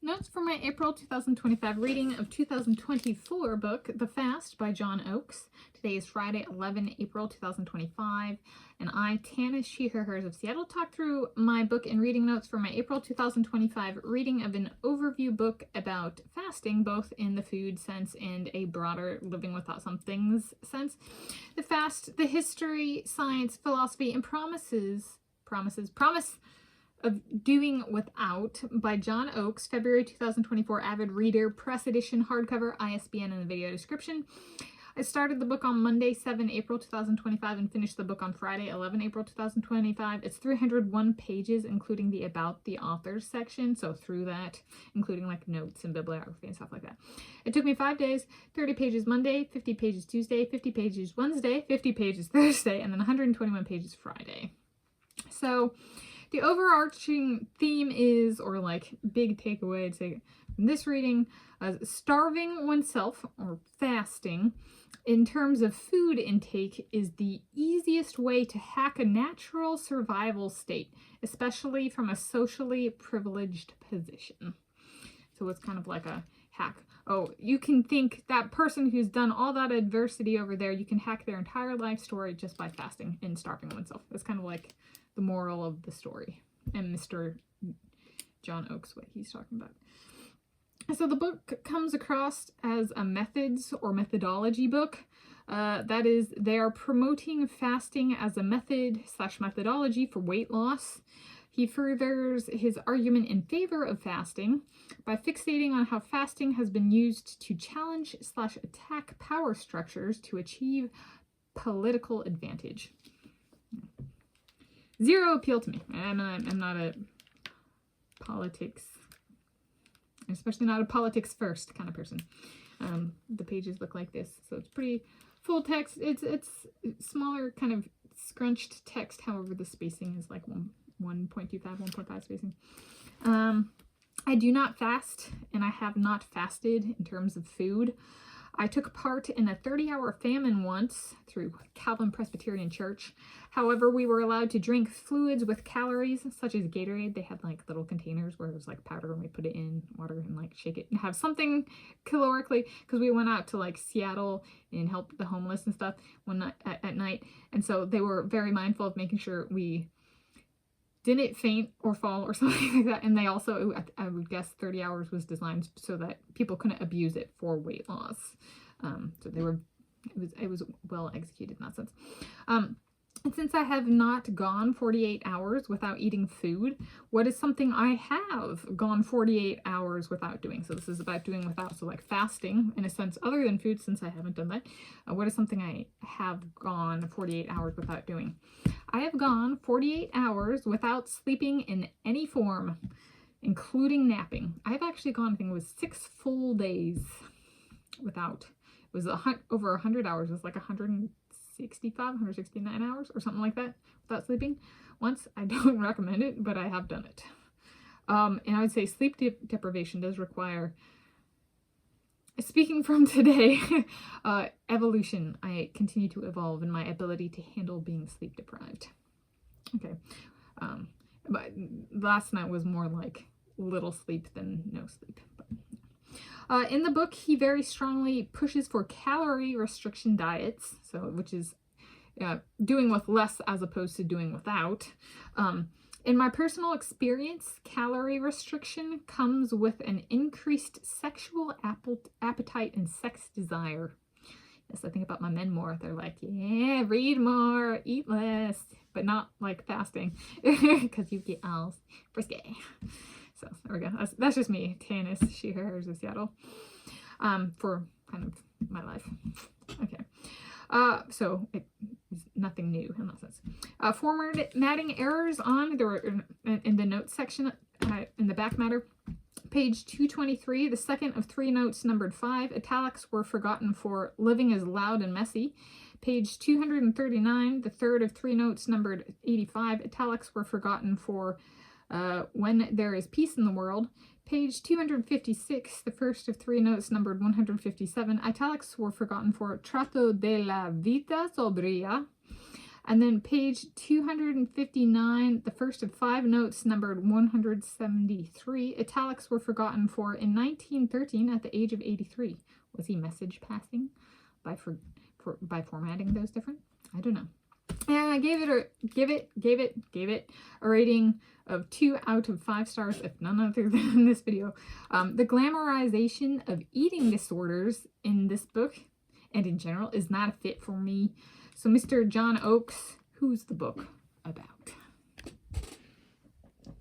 Notes for my April 2025 reading of 2024 book, The Fast by John Oakes. Today is Friday, 11 April 2025, and I, Tanis, she, her, hers of Seattle, talk through my book and reading notes for my April 2025 reading of an overview book about fasting, both in the food sense and a broader living without some things sense. The fast, the history, science, philosophy, and promise of Doing Without by John Oakes, February 2024, Avid Reader Press edition, hardcover, ISBN in the video description. I started the book on Monday, 7 April 2025 and finished the book on Friday, 11 April 2025. It's 301 pages, including the About the Authors section, so through that, including like notes and bibliography and stuff like that. It took me 5 days, 30 pages Monday, 50 pages Tuesday, 50 pages Wednesday, 50 pages Thursday, and then 121 pages Friday. So the overarching theme is, or like big takeaway I'd say from this reading, starving oneself or fasting in terms of food intake is the easiest way to hack a natural survival state, especially from a socially privileged position. So it's kind of like a hack. Oh, you can think that person who's done all that adversity over there, you can hack their entire life story just by fasting and starving oneself. That's kind of like the moral of the story and Mr. John Oakes, what he's talking about. So the book comes across as a methods or methodology book. That is, they are promoting fasting as a method/methodology for weight loss. He furthers his argument in favor of fasting by fixating on how fasting has been used to challenge/attack power structures to achieve political advantage. Zero appeal to me. I'm not a politics, especially not a politics first kind of person. The pages look like this, so it's pretty full text. It's smaller, kind of scrunched text. However, the spacing is like 1.25, 1.5 spacing. I do not fast, and I have not fasted in terms of food. I took part in a 30-hour famine once through Calvin Presbyterian Church. However, we were allowed to drink fluids with calories, such as Gatorade. They had like little containers where it was like powder and we put it in water and like shake it and have something calorically, because we went out to like Seattle and helped the homeless and stuff one night at night. And so they were very mindful of making sure we didn't faint or fall or something like that. And they also, I would guess 30 hours was designed so that people couldn't abuse it for weight loss. So it was well executed in that sense. And since I have not gone 48 hours without eating food, what is something I have gone 48 hours without doing? So this is about doing without, so like fasting in a sense other than food, since I haven't done that. What is something I have gone 48 hours without doing? I have gone 48 hours without sleeping in any form, including napping. I've actually gone, I think it was 6 full days without. It was over 100 hours. It was like 165, 169 hours or something like that without sleeping once. I don't recommend it, but I have done it. And I would say sleep deprivation does require, speaking from today, evolution. I continue to evolve in my ability to handle being sleep deprived. Okay. But last night was more like little sleep than no sleep. But in the book, he very strongly pushes for calorie restriction diets, so which is doing with less as opposed to doing without. In my personal experience, calorie restriction comes with an increased sexual appetite and sex desire. Yes, I think about my men more. They're like, yeah, read more, eat less, but not like fasting, because you get all frisky. So there we go. That's just me, Tanis, she, her, hers of Seattle, for kind of my life. Okay. So it is nothing new in that sense. Formatting errors on, there were in the notes section, in the back matter, page 223, the second of 3 notes numbered 5, italics were forgotten for living is loud and messy. Page 239, the third of 3 notes numbered 85, italics were forgotten for when there is peace in the world. Page 256, the first of 3 notes numbered 157, italics were forgotten for trato della vita sobria. And then page 259, the first of 5 notes numbered 173. Italics were forgotten for in 1913 at the age of 83. Was he message passing by formatting those different? I don't know. And I gave it a rating of 2 out of 5 stars, if none other than this video. The glamorization of eating disorders in this book and in general is not a fit for me. So Mr. John Oakes, who's the book about?